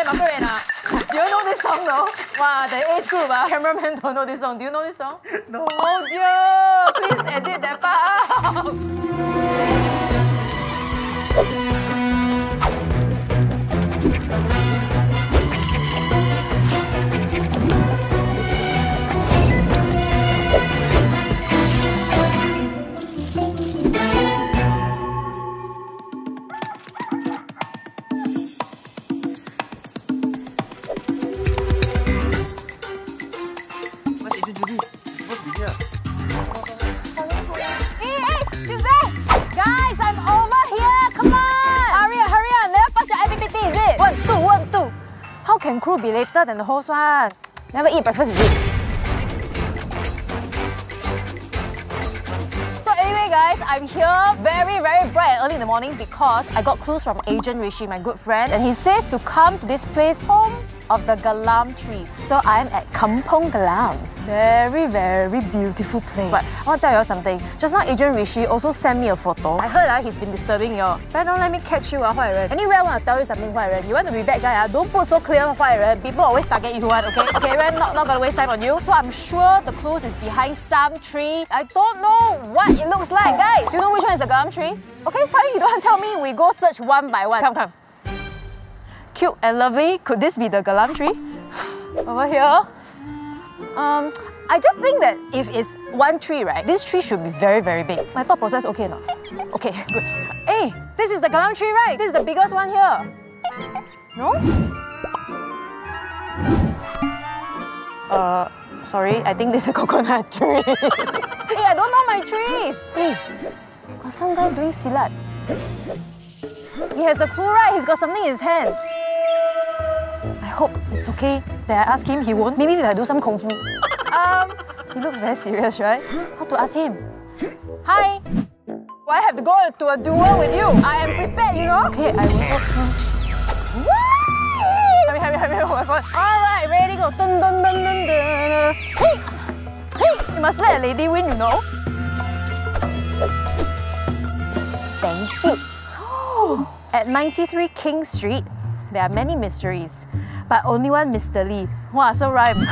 Macarena. Do you know this song though? Wow, the age group, cameraman don't know this song. Do you know this song? No. Oh dear! Please edit that part out. How can crew be later than the host one? Never eat breakfast, is it? So anyway guys, I'm here very bright and early in the morning because I got clues from Agent Rishi, my good friend, and he says to come to this place, home of the Gelam trees. So I'm at Kampong Gelam. Very beautiful place. But I want to tell you all something. Just now Agent Rishi also sent me a photo. I heard he's been disturbing you all. But don't let me catch you, Huai Ren. Anyway, I want to tell you something, Huai Ren. You want to be bad guy, don't put so clear, Huai Ren. People always target you, okay? Okay, Ren, not gonna waste time on you. So I'm sure the clues is behind some tree. I don't know what it looks like, guys. Do you know which one is the Gelam tree? Okay, fine, you don't tell me. We go search one by one. Come. Cute and lovely. Could this be the Gelam tree? Over here. I just think that if it's one tree, right, this tree should be very big. My thought process okay or not? Okay, good. Hey, this is the Gelam tree, right? This is the biggest one here. No? Sorry, I think this is a coconut tree. Hey, I don't know my trees. Hey, got some guy doing silat. He has the clue, right? He's got something in his hand. I hope it's okay that I ask him, he won't. Maybe if I do some kung fu. He looks very serious, right? How to ask him? Hi! Do I have to go to a duel with you? I am prepared, you know? Okay, I will go through. Hurry, alright, ready, go. Dun, dun, dun, dun, dun. Hey! You must let a lady win, you know? Thank you. At 93 King Street, there are many mysteries, but only one Mr. Lee. Wow, so rhyme.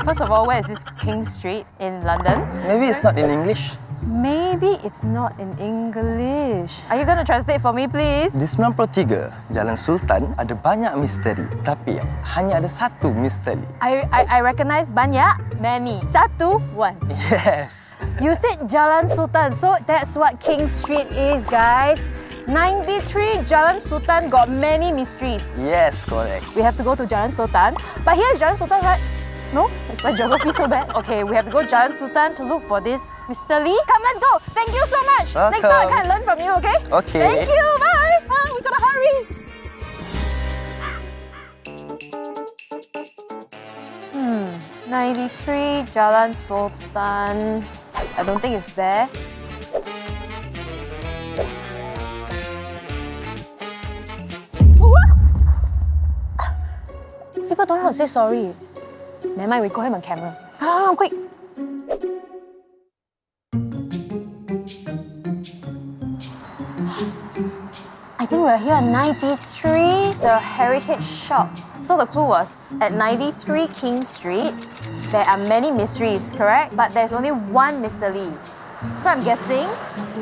First of all, where is this King Street in London? Maybe it's not in English. Maybe it's not in English. Are you going to translate for me, please? Di 93 Jalan Sultan ada banyak misteri, tapi hanya ada satu misteri. I recognize banyak, many. Satu, one. Yes. You said Jalan Sultan, so that's what King Street is, guys. 93 Jalan Sultan got many mysteries. Yes, correct. We have to go to Jalan Sultan. But here's Jalan Sultan, right? No? Is my geography so bad? Okay, we have to go Jalan Sultan to look for this Mr. Lee. Come, let's go. Thank you so much. Welcome. Next time I can learn from you, okay? Okay. Thank you. Bye. We gotta hurry. Hmm. 93 Jalan Sultan. I don't think it's there. People don't know how to say sorry. Never mind, we go home on camera. Quick! I think we're here at 93, the heritage shop. So the clue was, at 93 King Street, there are many mysteries, correct? But there's only one Mr. Lee. So I'm guessing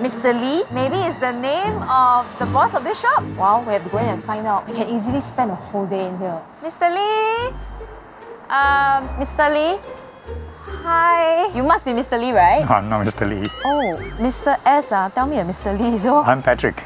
Mr. Lee maybe is the name of the boss of this shop. Wow, we have to go in and find out. We can easily spend a whole day in here. Mr. Lee? Mr. Lee? Hi. You must be Mr. Lee, right? No, I'm not Mr. Lee. Oh, Mr. S. Tell me a Mr. Lee. So I'm Patrick.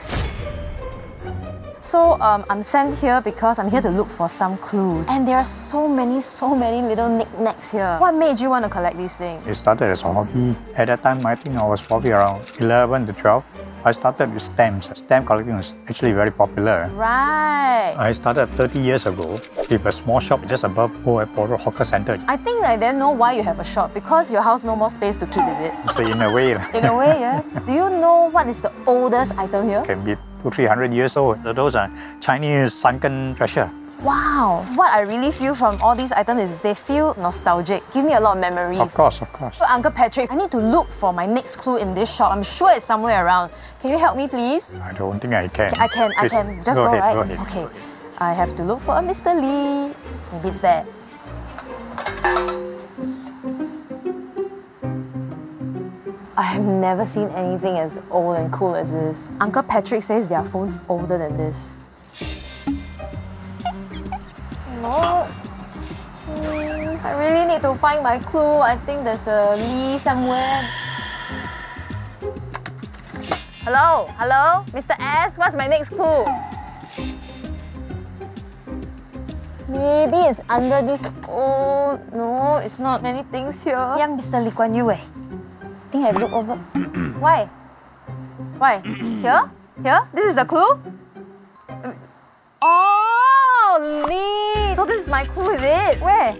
So I'm sent here because I'm here to look for some clues. And there are so many little knickknacks here. What made you want to collect these things? It started as a hobby. At that time, I think I was probably around 11 to 12. I started with stamps. Stamp collecting was actually very popular. Right. I started 30 years ago with a small shop just above Poro Hawker Centre. I think I didn't know why you have a shop, because your house no more space to keep, is it? So in a way. In a way, yes. Do you know what is the oldest item here? Can be 200-300 years old. Those are Chinese sunken treasure. Wow! What I really feel from all these items is they feel nostalgic. Give me a lot of memories. Of course. So Uncle Patrick, I need to look for my next clue in this shop. I'm sure it's somewhere around. Can you help me, please? I don't think I can. I can. Just go, ahead, right? Go ahead. Okay. I have to look for a Mr. Lee. Maybe it's there. I have never seen anything as old and cool as this. Uncle Patrick says their phone's older than this. No. I really need to find my clue. I think there's a Lee somewhere. Hello? Hello? Mr. S, what's my next clue? Maybe it's under this old... No, it's not. Many things here. Young Mr. Lee Kuan Yew, I think I look over. Why? Why? Here? Here? This is the clue? Oh, Lee! So this is my clue, is it? Where?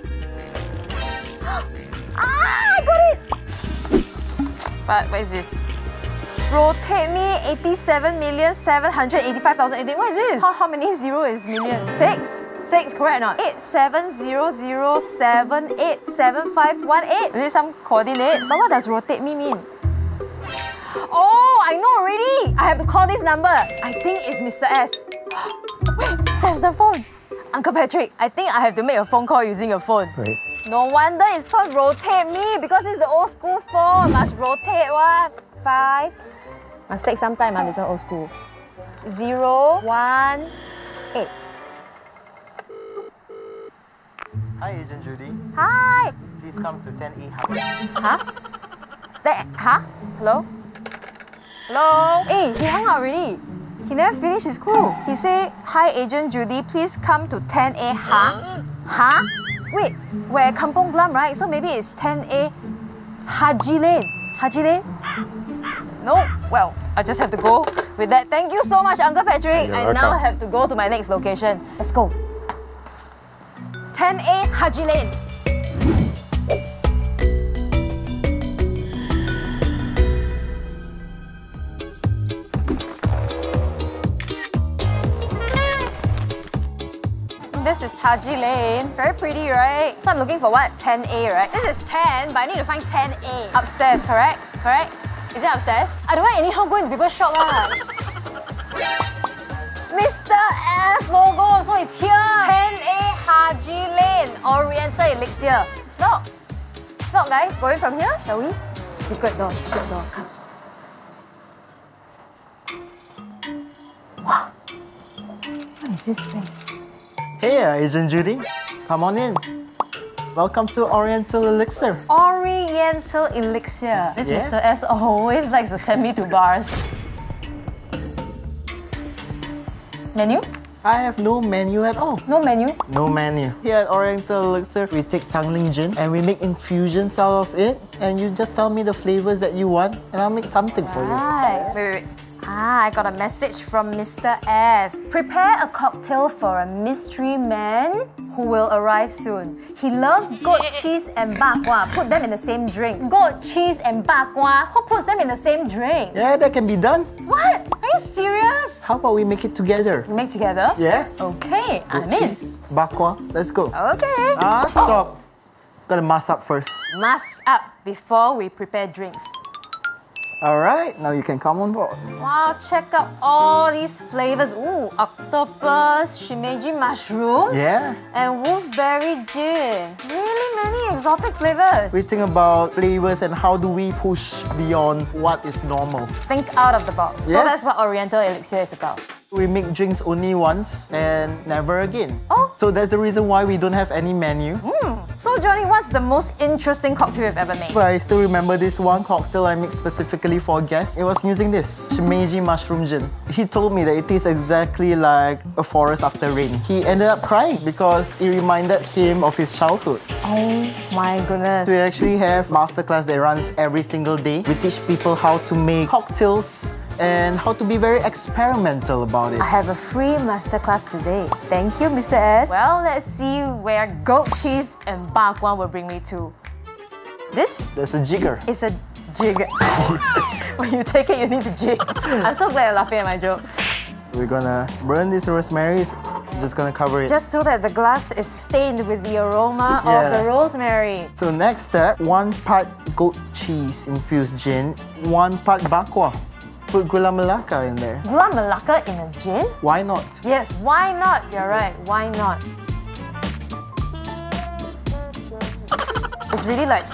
I got it! But what is this? Rotate me 87,785,018. What is this? How many zero is million? 6? 6, correct or not? 8700787518. Is it some coordinates? But what does rotate me mean? Oh, I know already! I have to call this number. I think it's Mr. S. Wait, that's the phone. Uncle Patrick, I think I have to make a phone call using your phone. Wait. No wonder it's called rotate me, because it's the old school phone. Must rotate one. 5. Must take some time, this one old school. 0, 1, 8. Hi, Agent Judee. Hi! Please come to 10A Haji. Huh? Huh? Hello? Hello? Hey, he hung out already. He never finished his clue. He said, "Hi, Agent Judee, please come to 10A Huh? Huh? Wait, we're at Kampong Gelam, right? So maybe it's 10A Haji Lane. Haji Lane? No? Well, I just have to go with that. Thank you so much, Uncle Patrick. I now have to go to my next location. Let's go. 10A Haji Lane. This is Haji Lane. Very pretty, right? So I'm looking for what? 10A, right? This is 10, but I need to find 10A. Upstairs, correct? Correct? Is it upstairs? I don't want anyhow go into people's shop lah. Mr. S logo, so it's here. 10A Haji Lane, Oriental Elixir. It's locked. It's locked, guys. Going from here, shall we? Secret door, come. Wow. What is this place? Hey, Agent Judee. Come on in. Welcome to Oriental Elixir. Oriental Elixir. This Mr. S always likes to send me to bars. Menu? I have no menu at all. No menu? No menu. Here at Oriental Elixir, we take Tangling gin and we make infusions out of it. And you just tell me the flavors that you want and I'll make something for you. Right. Wait. I got a message from Mr. S. Prepare a cocktail for a mystery man who will arrive soon. He loves goat cheese and bakwa. Put them in the same drink. Goat cheese and bakwa. Who puts them in the same drink? Yeah, that can be done. What? Are you serious? How about we make it together? We make together? Yeah. Okay, I'm in. Cheese, bakwa, let's go. Okay. Stop. Gotta mask up first. Mask up before we prepare drinks. Alright, now you can come on board. Wow, check out all these flavors. Ooh, octopus, shimeji mushroom, Yeah. and wolfberry gin. Really many exotic flavors. We think about flavors and how do we push beyond what is normal. Think out of the box. So Yeah. that's what Oriental Elixir is about. We make drinks only once and never again. Oh. So that's the reason why we don't have any menu. So Johnny, what's the most interesting cocktail you've ever made? But I still remember this one cocktail I made specifically for guests. It was using this, shimeji mushroom gin. He told me that it tastes exactly like a forest after rain. He ended up crying because it reminded him of his childhood. Oh my goodness. So we actually have masterclass that runs every single day. We teach people how to make cocktails and how to be very experimental about it. I have a free masterclass today. Thank you, Mr. S. Well, let's see where goat cheese and bakwa will bring me to. This There's a jigger. is a jig. When you take it, you need to jig. I'm so glad you're laughing at my jokes. We're gonna burn this rosemary. Just gonna cover it. Just so that the glass is stained with the aroma of Yeah. the rosemary. So next step, 1 part goat cheese infused gin, 1 part bakwa. put gula melaka in there. Gula melaka in a gin? Why not? Yes, why not? You're right, why not? It's really like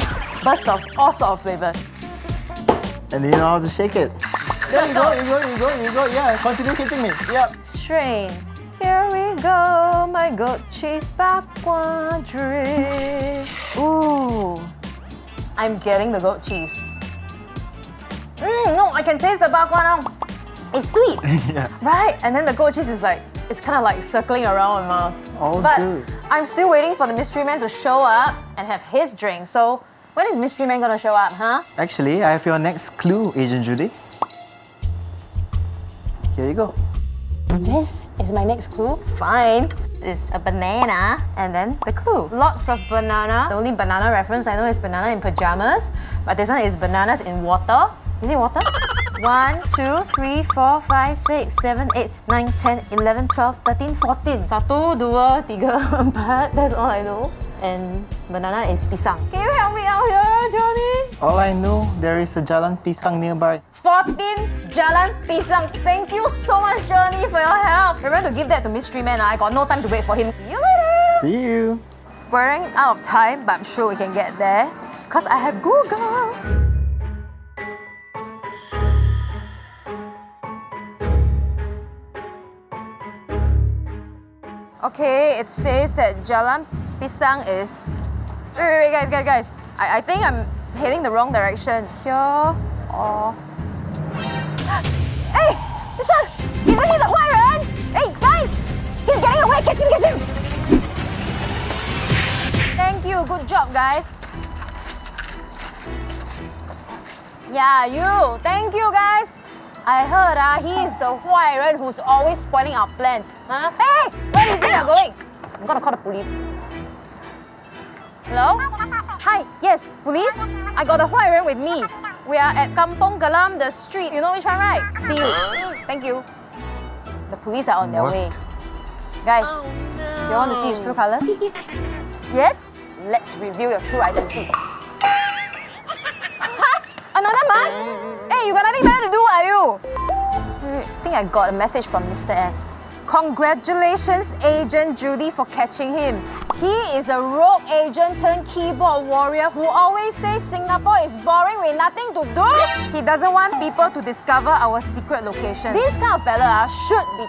burst of all sort of flavors. And you know how to shake it. There you go, you go. Yeah, continue hitting me. Yep. Strain. Here we go, my goat cheese bakwa drink. Ooh, I'm getting the goat cheese. No, I can taste the bakwa now. It's sweet, Yeah. right? And then the goat cheese is like, it's kind of like circling around my mouth. Oh, but dude. I'm still waiting for the mystery man to show up and have his drink. So when is mystery man gonna show up, huh? Actually, I have your next clue, Agent Judee. Here you go. This is my next clue. Fine. It's a banana and then the clue. Lots of banana. The only banana reference I know is banana in pajamas, but this one is bananas in water. Is it water? 1, 2, 3, 4, 5, 6, 7, 8, 9, 10, 11, 12, 13, 14. 1, 2, 3, 4. That's all I know. And banana is pisang. Can you help me out here, Johnny? All I know, there is a Jalan Pisang nearby. 14 Jalan Pisang. Thank you so much, Johnny, for your help. Remember to give that to mystery man. I got no time to wait for him. See you later. See you. We're running out of time, but I'm sure we can get there because I have Google. Okay, it says that Jalan Pisang is... Wait, guys. I think I'm heading the wrong direction. Here or... Hey! This one! Isn't he the Huairen? Hey, guys! He's getting away! Catch him! Thank you, good job, guys. Yeah, you. Thank you, guys. I heard he is the Huairen who's always spoiling our plans. Huh? Hey! Where do you think you're going? I'm gonna call the police. Hello? Hi, yes, police? I got the Huairen with me. We are at Kampong Gelam, the street. You know which one, right? See you. Thank you. The police are on their way. Guys, you want to see his true colours? Yes? Let's reveal your true identity. Another mask? Hey, you got nothing better to do, are you? I think I got a message from Mr. S. Congratulations, Agent Judee, for catching him. He is a rogue agent turned keyboard warrior who always says Singapore is boring with nothing to do. He doesn't want people to discover our secret location. This kind of fella should be...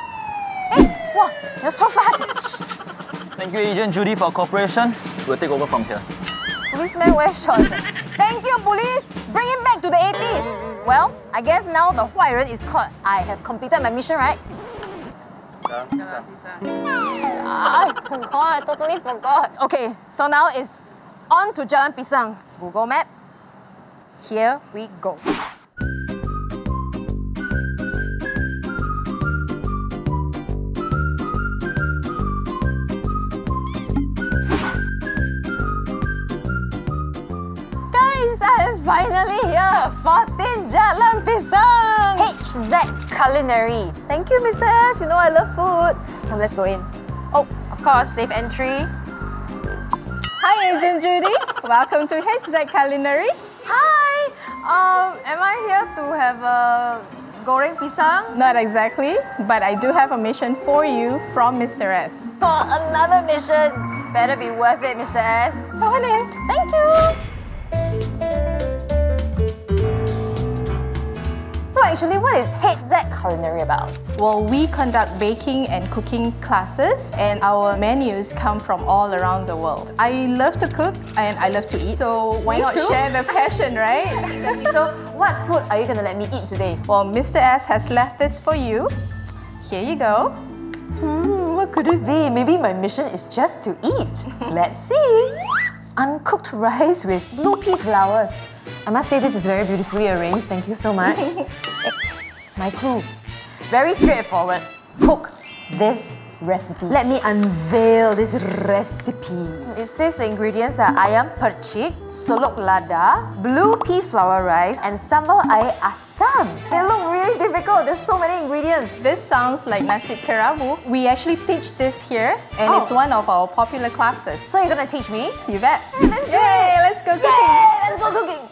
Hey, wow, you're so fast. Thank you, Agent Judee, for cooperation. We'll take over from here. Policeman wears shorts. Thank you, police. Bring him back to the 80s. Well, I guess now the Huairen is caught. I have completed my mission, right? I forgot, I totally forgot. Okay, so now it's on to Jalan Pisang. Google Maps. Here we go. Guys, I'm finally here. 14 Jalan Pisang. HZ Culinary. Thank you, Mr. S. You know I love food. Now let's go in. Oh, of course, safe entry. Hi, Agent Judee. Welcome to HZ Culinary. Hi. Am I here to have a goreng pisang? Not exactly, but I do have a mission for you from Mr. S. Oh, another mission. Better be worth it, Mr. S. Go on in. Thank you. So actually, what is HZ Culinary about? Well, we conduct baking and cooking classes, and our menus come from all around the world. I love to cook and I love to eat, so why not share the passion, right? Exactly. So what food are you going to let me eat today? Well, Mr. S has left this for you. Here you go. What could it be? Maybe my mission is just to eat. Let's see. Uncooked rice with blue pea flowers. I must say this is very beautifully arranged. Thank you so much. My clue. Very straightforward. Cook this recipe. Let me unveil this recipe. It says the ingredients are ayam percik, solok lada, blue pea flower rice, and sambal air asam. They look really difficult. There's so many ingredients. This sounds like nasi kerabu. We actually teach this here, and it's one of our popular classes. So you're gonna teach me? You bet. Let's do it. Yay, let's go cooking. Yay, let's go cooking.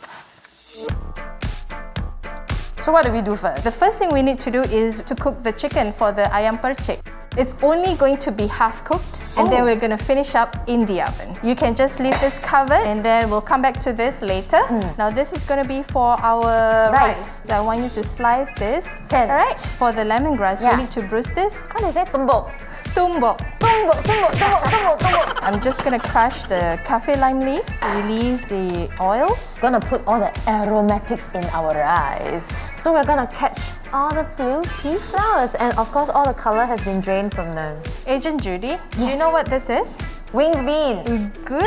So what do we do first? The first thing we need to do is to cook the chicken for the ayam percik. It's only going to be half cooked and then we're going to finish up in the oven. You can just leave this covered and then we'll come back to this later. Now this is going to be for our rice. So I want you to slice this. Alright, for the lemongrass, we need to bruise this. How do you say tumbuk? Tumbuk. Tumbuk, tumbuk, tumbuk, tumbuk, tumbuk. I'm just going to crush the kaffir lime leaves, release the oils. Gonna put all the aromatics in our rice. So we're gonna catch all the blue pea flowers, and of course all the color has been drained from them. Agent Judee, do you know what this is? Winged bean. Good.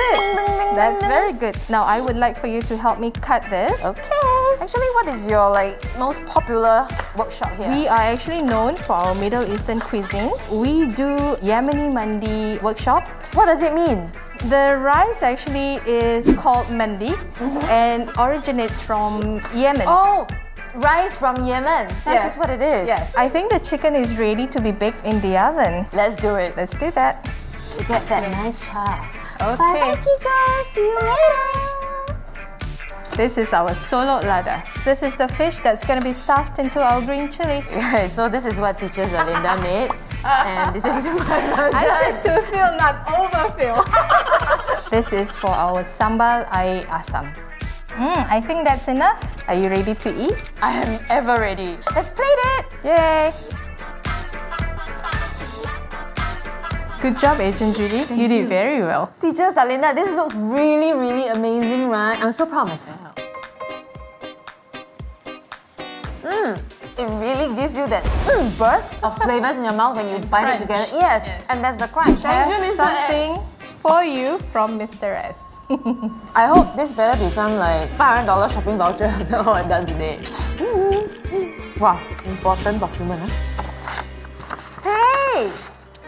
That's very good. Now I would like for you to help me cut this. Okay. Actually, what is your most popular workshop here? We are actually known for our Middle Eastern cuisines. We do Yemeni Mandi workshop. What does it mean? The rice actually is called Mandi and originates from Yemen. Oh, rice from Yemen. That's just what it is. Yes. I think the chicken is ready to be baked in the oven. Let's do it. Let's do that. To get that nice char. Okay. Bye-bye, chicos. See you later. This is our solok lada. This is the fish that's going to be stuffed into our green chili. Okay, so this is what teacher Zalinda made. And this is my I said to fill, not overfill. This is for our sambal air asam. I think that's enough. Are you ready to eat? I am ever ready. Let's plate it. Yay! Good job, Agent Judee. You did very well. Teacher Zalinda, this looks really, really amazing, right? I'm so proud of myself. It really gives you that burst of flavors in your mouth when you bite it together. Yes, and that's the crunch. I have something for you from Mr. S. I hope this better be some $500 shopping voucher after all I'm done today. Wow, important document, huh? Hey!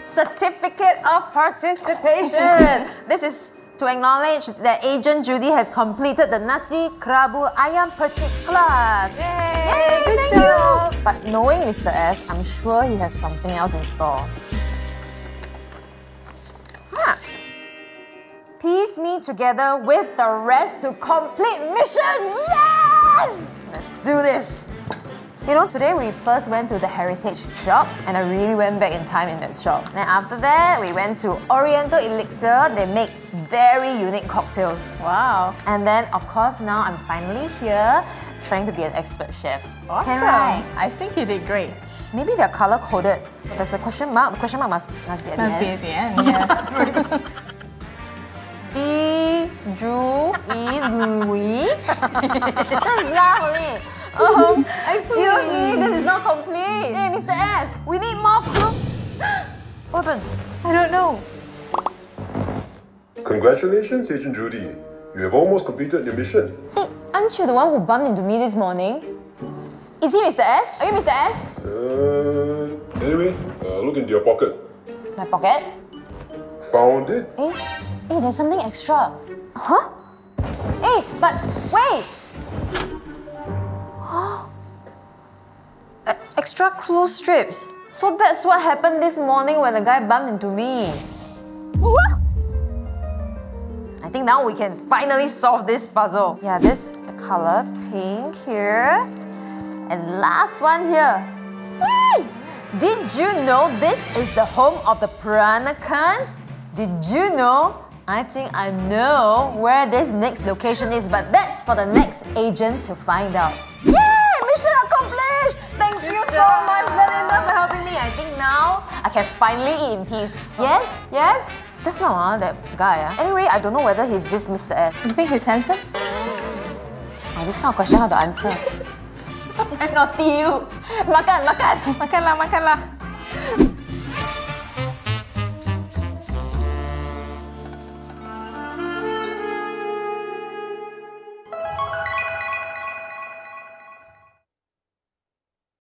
Certificate of participation. This is to acknowledge that Agent Judee has completed the Nasi Kerabu Ayam Percik class. Yay! Good Thank job! you. But knowing Mr. S, I'm sure he has something else in store. Piece me together with the rest to complete mission. Yes! Let's do this. You know, today we first went to the heritage shop and I really went back in time in that shop. Then after that, we went to Oriental Elixir. They make very unique cocktails. Wow. And then, of course, now I'm finally here trying to be an expert chef. Awesome. Can I? I think you did great. Maybe they're color-coded. There's a question mark. The question mark must be at the end. Must be at the end, yeah. Louis. Just laugh only. Excuse me, this is not complete. Hey, Mr. S, we need more proof. What happened? I don't know. Congratulations, Agent Judee. You have almost completed your mission. Hey, aren't you the one who bumped into me this morning? Is he Mr. S? Are you Mr. S? Anyway, look into your pocket. My pocket? Found it? Hey, there's something extra. Huh? Hey, but wait! Extra clue strips. So that's what happened this morning when the guy bumped into me. What? I think now we can finally solve this puzzle. Yeah, this color pink here. And last one here. Yay! Did you know this is the home of the Peranakans? Did you know? I think I know where this next location is, but that's for the next agent to find out. Yay! Mission accomplished! Thank you so much, Zalinda, for helping me. I think now I can finally eat in peace. Yes? Yes? Just now, that guy. Anyway, I don't know whether he's this Mr. S. You think he's handsome? Oh, this kind of question, how to answer? I'm naughty you. Makan, makan. Makanlah, makanlah.